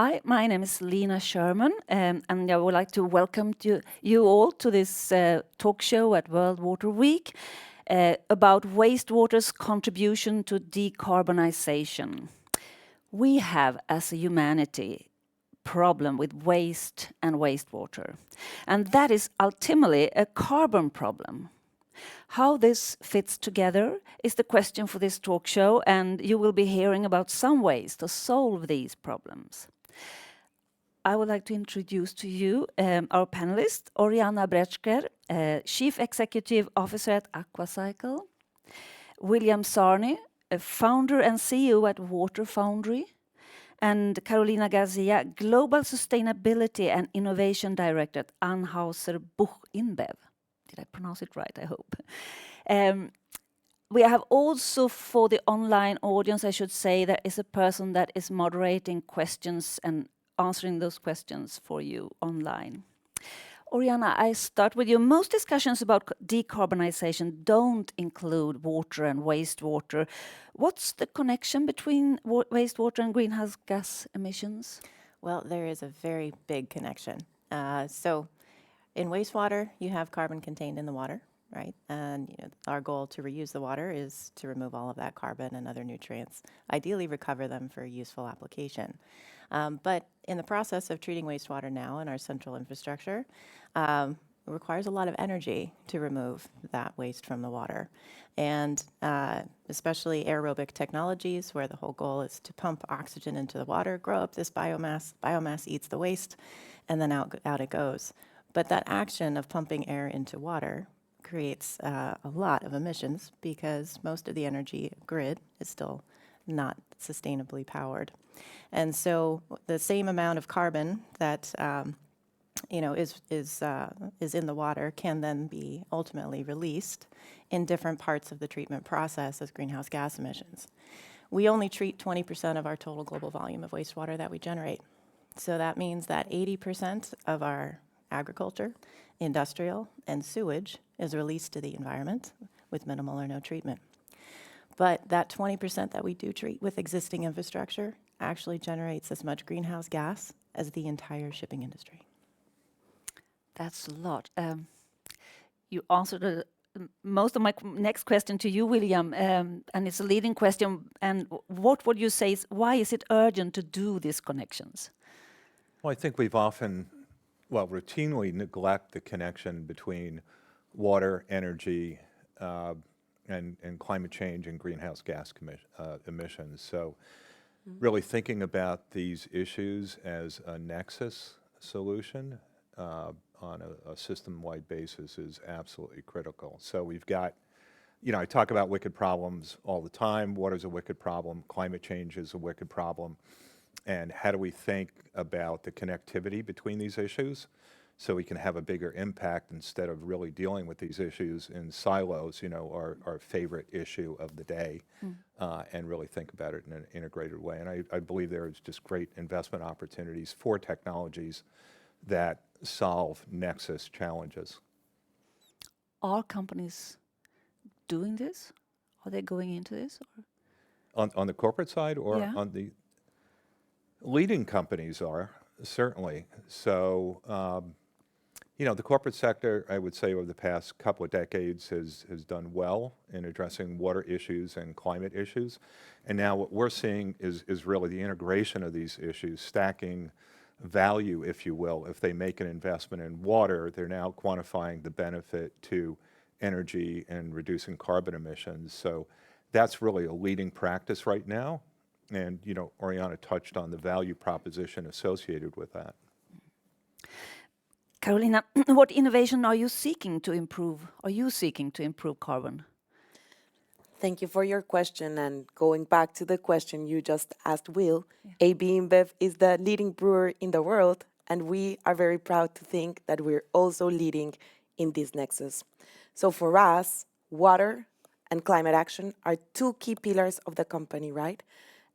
Hi, my name is Lena Sherman, and I would like to welcome you all to this talk show at World Water Week about wastewater's contribution to decarbonization. We have, as a humanity, problem with waste and wastewater, and that is ultimately a carbon problem. How this fits together is the question for this talk show, and you will be hearing about some ways to solve these problems. I would like to introduce to you our panelist, Oriana Bretschker, Chief Executive Officer at Aquacycle, William Sarney, founder and CEO at Water Foundry, and Carolina Garcia, Global Sustainability and Innovation Director at Anheuser-Busch InBev. Did I pronounce it right? I hope. We have also, for the online audience, I should say, there is a person that is moderating questions and answering those questions for you online. Oriana, I start with you. Most discussions about decarbonization don't include water and wastewater. What's the connection between wastewater and greenhouse gas emissions? Well, there is a very big connection. So in wastewater, you have carbon contained in the water, right? And our goal to reuse the water is to remove all of that carbon and other nutrients, ideally recover them for useful application. But in the process of treating wastewater now in our central infrastructure, it requires a lot of energy to remove that waste from the water. And especially aerobic technologies, where the whole goal is to pump oxygen into the water, grow up this biomass eats the waste, and then out it goes. But that action of pumping air into water creates a lot of emissions because most of the energy grid is still not sustainably powered. And so the same amount of carbon that is in the water can then be ultimately released in different parts of the treatment process as greenhouse gas emissions. We only treat 20% of our total global volume of wastewater that we generate. So that means that 80% of our agriculture, industrial, and sewage is released to the environment with minimal or no treatment. But that 20% that we do treat with existing infrastructure actually generates as much greenhouse gas as the entire shipping industry. That's a lot. You answered most of my next question to you, William, and it's a leading question. And what would you say why is it urgent to do these connections? Well, I think we've often, routinely neglect the connection between water, energy, and climate change and greenhouse gas emissions. So really thinking about these issues as a nexus solution on a system-wide basis is absolutely critical. So we've got, I talk about wicked problems all the time. Water's a wicked problem. Climate change is a wicked problem. And how do we think about the connectivity between these issues so we can have a bigger impact instead of really dealing with these issues in silos, our favorite issue of the day, and really think about it in an integrated way. And I believe there is just great investment opportunities for technologies that solve nexus challenges. Are companies doing this? Are they going into this? Or? On the corporate side or Yeah. on the leading companies are, certainly. So, the corporate sector, I would say over the past couple of decades has done well in addressing water issues and climate issues. And now what we're seeing is really the integration of these issues, stacking value, if you will. If they make an investment in water, they're now quantifying the benefit to energy and reducing carbon emissions. So that's really a leading practice right now. And, Oriana touched on the value proposition associated with that. Carolina, what innovation are you seeking to improve? Are you seeking to improve carbon? Thank you for your question. And going back to the question you just asked, Will, AB InBev is the leading brewer in the world, and we are very proud to think that we're also leading in this nexus. So for us, water and climate action are two key pillars of the company, right?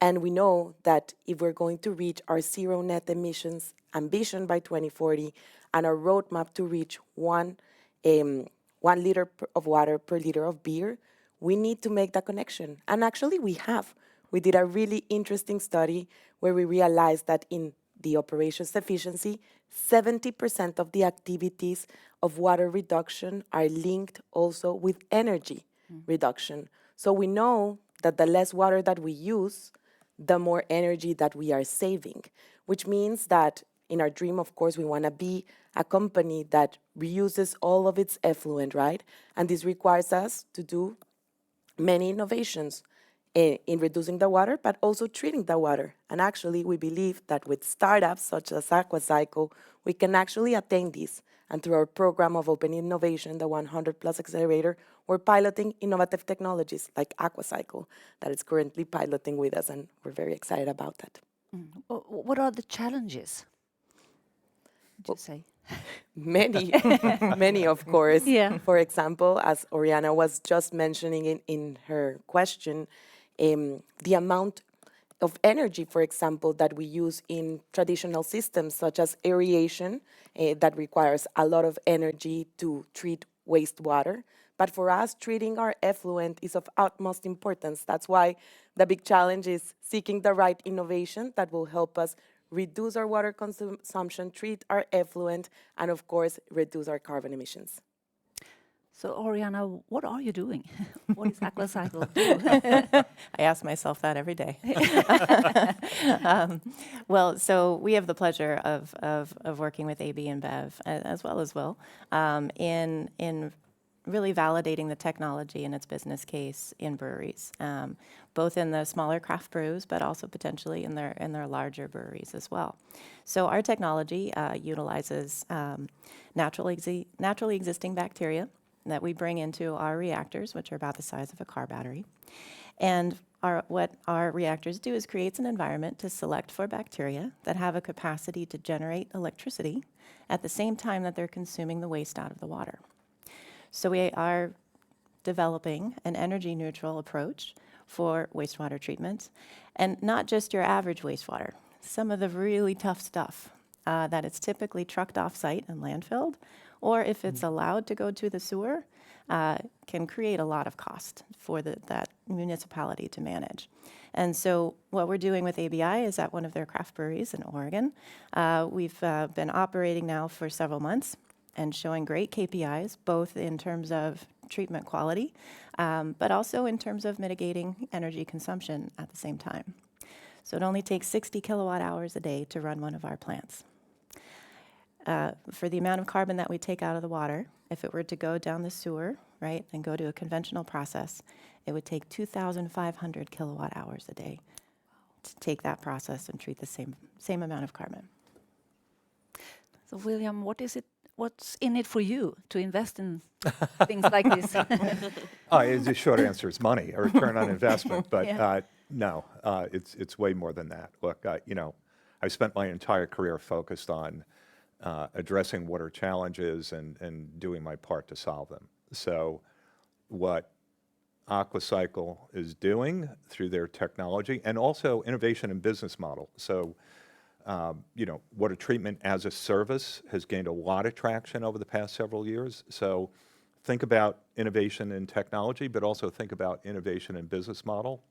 And we know that if we're going to reach our zero net emissions ambition by 2040 and our roadmap to reach 1 liter of water per liter of beer, we need to make that connection. And actually we have. We did a really interesting study where we realized that in the operations efficiency, 70% of the activities of water reduction are linked also with energy reduction. So we know that the less water that we use, the more energy that we are saving, which means that in our dream, of course, we want to be a company that reuses all of its effluent, right? And this requires us to do many innovations in reducing the water, but also treating the water. And actually, we believe that with startups such as AquaCycle, we can actually attain this. And through our program of open innovation, the 100 Plus Accelerator, we're piloting innovative technologies like AquaCycle that is currently piloting with us, and we're very excited about that. What are the challenges, would you say? Many, many, of course. Yeah. For example, as Oriana was just mentioning in her question, the amount of energy, for example, that we use in traditional systems such as aeration, that requires a lot of energy to treat wastewater. But for us, treating our effluent is of utmost importance. That's why the big challenge is seeking the right innovation that will help us reduce our water consumption, treat our effluent, and of course, reduce our carbon emissions. So, Oriana, what are you doing? What is AquaCycle do? I ask myself that every day. Well, so we have the pleasure of working with AB and Bev, as well as Will, in really validating the technology and its business case in breweries, both in the smaller craft brews, but also potentially in their larger breweries as well. So our technology utilizes naturally existing bacteria that we bring into our reactors, which are about the size of a car battery. And what our reactors do is creates an environment to select for bacteria that have a capacity to generate electricity at the same time that they're consuming the waste out of the water. So we are developing an energy neutral approach for wastewater treatment, and not just your average wastewater. Some of the really tough stuff that it's typically trucked off-site and landfilled, or if it's allowed to go to the sewer, can create a lot of cost for that municipality to manage. And so what we're doing with ABI is at one of their craft breweries in Oregon. We've been operating now for several months and showing great KPIs, both in terms of treatment quality, but also in terms of mitigating energy consumption at the same time. So it only takes 60 kilowatt hours a day to run one of our plants. For the amount of carbon that we take out of the water, if it were to go down the sewer, right, and go to a conventional process, it would take 2,500 kilowatt hours a day to take that process and treat the same amount of carbon. So, William, what's in it for you to invest in things like this? The short answer is money, a return on investment. But Yeah. no, it's way more than that. Look, I spent my entire career focused on addressing water challenges and doing my part to solve them. So what AquaCycle is doing through their technology and also innovation and business model. So, water treatment as a service has gained a lot of traction over the past several years. So think about innovation in technology, but also think about innovation in business model,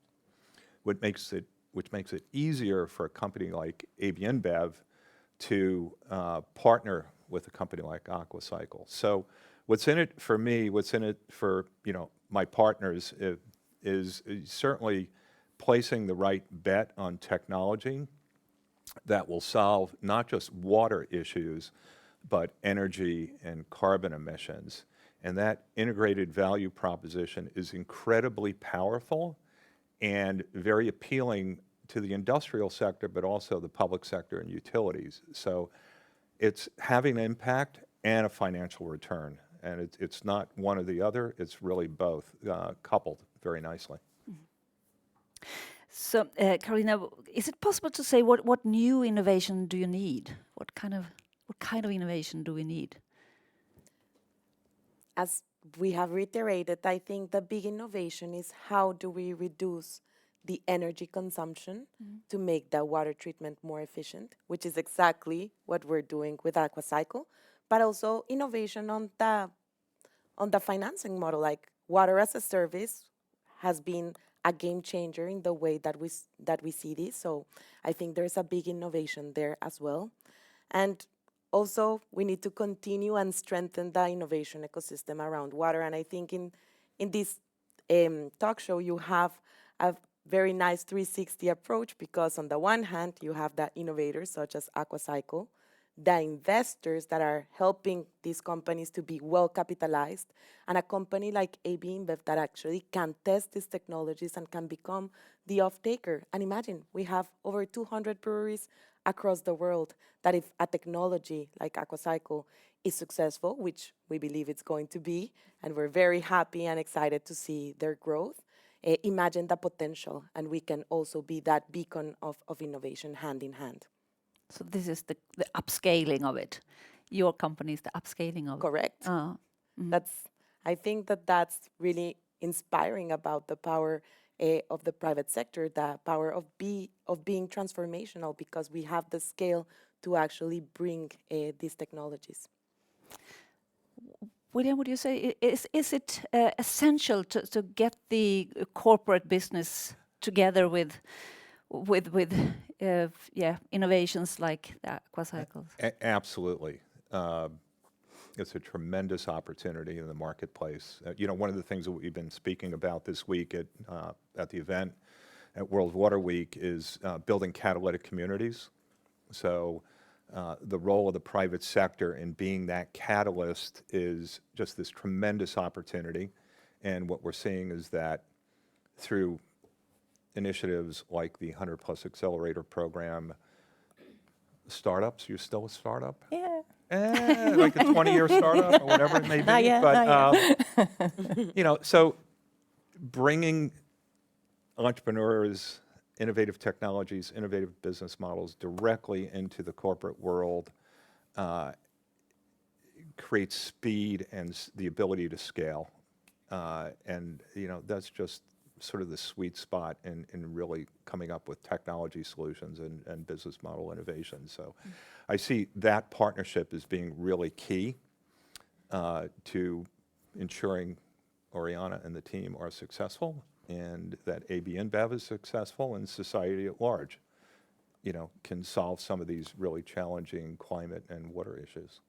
which makes it easier for a company like AB InBev to partner with a company like AquaCycle. So what's in it for me, what's in it for my partners is certainly placing the right bet on technology that will solve not just water issues, but energy and carbon emissions. And that integrated value proposition is incredibly powerful and very appealing to the industrial sector, but also the public sector and utilities. So it's having an impact and a financial return. And it's not one or the other, it's really both coupled very nicely. So, Carolina, is it possible to say what new innovation do you need? What kind of innovation do we need? As we have reiterated, I think the big innovation is how do we reduce the energy consumption to make the water treatment more efficient, which is exactly what we're doing with AquaCycle, but also innovation on the financing model, like water as a service has been a game changer in the way that we see this. So I think there's a big innovation there as well. And also, we need to continue and strengthen the innovation ecosystem around water. And I think in this talk show, you have a very nice 360 approach, because on the one hand, you have the innovators such as AquaCycle, the investors that are helping these companies to be well capitalized, and a company like AB InBev that actually can test these technologies and can become the off-taker. And imagine, we have over 200 breweries across the world that if a technology like AquaCycle is successful, which we believe it's going to be, and we're very happy and excited to see their growth, imagine the potential, and we can also be that beacon of innovation hand in hand. So this is the upscaling of it. Your company is the upscaling of Correct. it. I think that's really inspiring about the power of the private sector, the power of being transformational, because we have the scale to actually bring these technologies. William, would you say, is it essential to get the corporate business together with innovations like the AquaCycles? Absolutely. It's a tremendous opportunity in the marketplace. One of the things that we've been speaking about this week at the event at World Water Week is building catalytic communities. So the role of the private sector in being that catalyst is just this tremendous opportunity. And what we're seeing is that through initiatives like the 100+ Accelerator Program, startups, you're still a startup? Yeah. Like a 20-year startup or whatever it may be. Not yet, But, not yet. So bringing entrepreneurs, innovative technologies, innovative business models directly into the corporate world creates speed and the ability to scale. And that's just sort of the sweet spot in really coming up with technology solutions and business model innovation. So I see that partnership as being really key to ensuring Oriana and the team are successful, and that AB InBev is successful, and society at large, can solve some of these really challenging climate and water issues.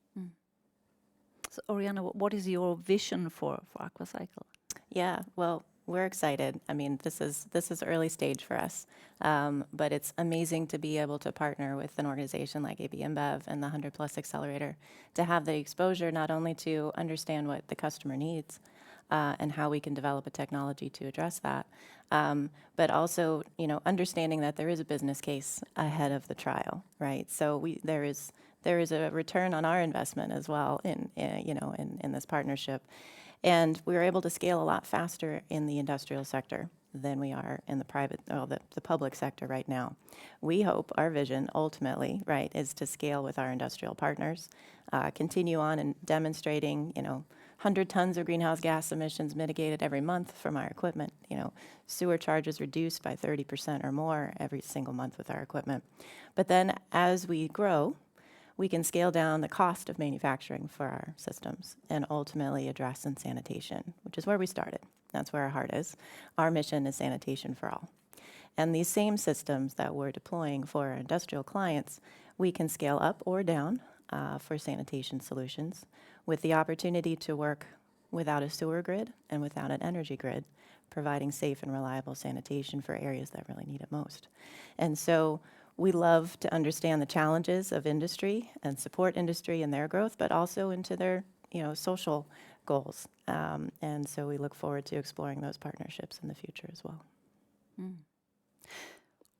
So, Oriana, what is your vision for AquaCycle? Yeah, well, we're excited. I mean, this is early stage for us, but it's amazing to be able to partner with an organization like AB InBev and the 100+ Accelerator to have the exposure not only to understand what the customer needs and how we can develop a technology to address that, but also, understanding that there is a business case ahead of the trial, right? So there is a return on our investment as well in this partnership. And we were able to scale a lot faster in the industrial sector than we are in the public sector right now. We hope our vision ultimately, right, is to scale with our industrial partners, continue on and demonstrating, 100 tons of greenhouse gas emissions mitigated every month from our equipment, sewer charges reduced by 30% or more every single month with our equipment. But then as we grow, we can scale down the cost of manufacturing for our systems and ultimately address in sanitation, which is where we started. That's where our heart is. Our mission is sanitation for all. And these same systems that we're deploying for our industrial clients, we can scale up or down for sanitation solutions with the opportunity to work without a sewer grid and without an energy grid, providing safe and reliable sanitation for areas that really need it most. And so we love to understand the challenges of industry and support industry in their growth, but also into their, social goals. And so we look forward to exploring those partnerships in the future as well.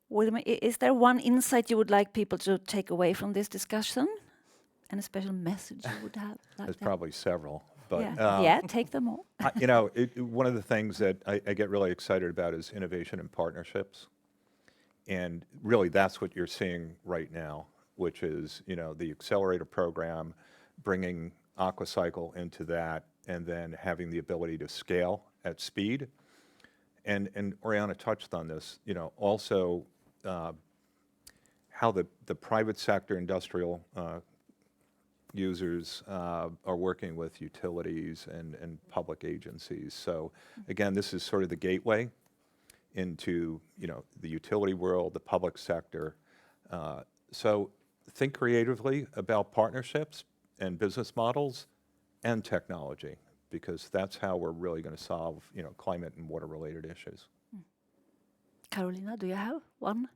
William, is there one insight you would like people to take away from this discussion? And a special message you would have? There's probably several. But, take them all. One of the things that I get really excited about is innovation and partnerships. And really, that's what you're seeing right now, which is, the accelerator program, bringing AquaCycle into that, and then having the ability to scale at speed. And Oriana touched on this, also how the private sector industrial users are working with utilities and public agencies. So again, this is sort of the gateway into, the utility world, the public sector. So think creatively about partnerships and business models and technology, because that's how we're really going to solve, climate and water-related issues. Carolina, do you have one?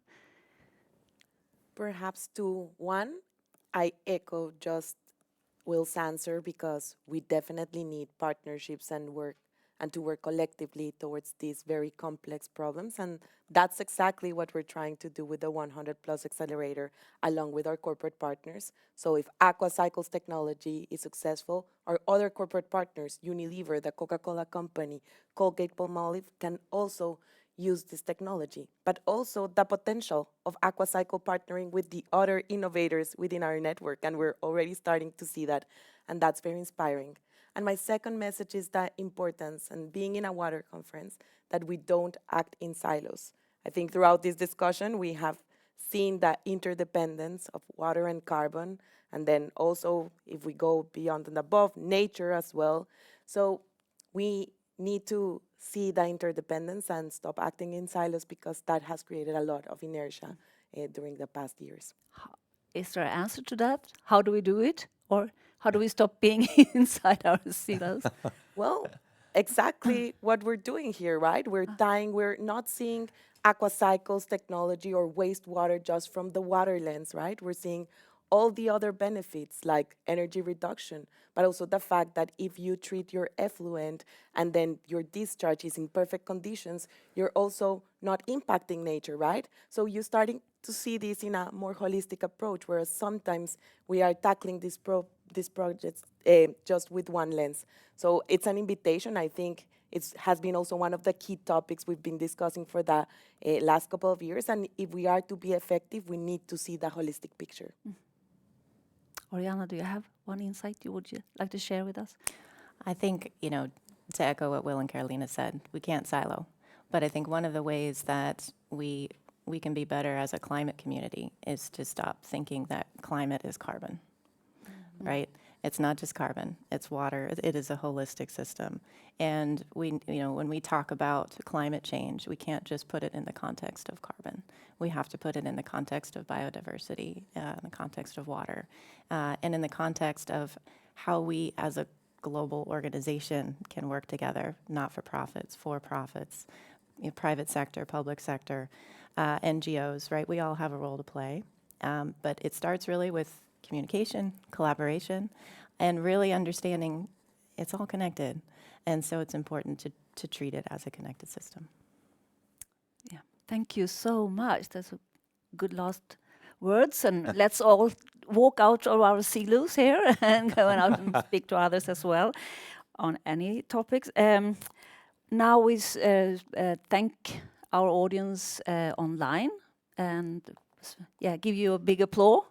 Perhaps to one, I echo just Will's answer because we definitely need partnerships and to work collectively towards these very complex problems. And that's exactly what we're trying to do with the 100 Plus Accelerator, along with our corporate partners. So if AquaCycle's technology is successful, our other corporate partners, Unilever, the Coca-Cola company, Colgate-Palmolive, can also use this technology, but also the potential of AquaCycle partnering with the other innovators within our network. And we're already starting to see that, and that's very inspiring. And my second message is the importance, and being in a water conference, that we don't act in silos. I think throughout this discussion, we have seen the interdependence of water and carbon, and then also, if we go beyond and above, nature as well. So we need to see the interdependence and stop acting in silos, because that has created a lot of inertia during the past years. Is there an answer to that? How do we do it? Or how do we stop being inside our silos? Well, exactly what we're doing here, right? We're not seeing AquaCycle's technology or wastewater just from the water lens, right? We're seeing all the other benefits like energy reduction, but also the fact that if you treat your effluent and then your discharge is in perfect conditions, you're also not impacting nature, right? So you're starting to see this in a more holistic approach, whereas sometimes we are tackling these projects just with one lens. So it's an invitation. I think it has been also one of the key topics we've been discussing for the last couple of years. And if we are to be effective, we need to see the holistic picture. Oriana, do you have one insight you would like to share with us? I think, to echo what Will and Carolina said, we can't silo. But I think one of the ways that we can be better as a climate community is to stop thinking that climate is carbon, right? It's not just carbon, it's water, it is a holistic system. And when we talk about climate change, we can't just put it in the context of carbon. We have to put it in the context of biodiversity, in the context of water, and in the context of how we as a global organization can work together, not-for-profits, for-profits, private sector, public sector, NGOs, right? We all have a role to play. But it starts really with communication, collaboration, and really understanding it's all connected. And so it's important to treat it as a connected system. Yeah, thank you so much. That's a good last words. And let's all walk out of our silos here and go out and speak to others as well on any topics. Now we thank our audience online and give you a big applause.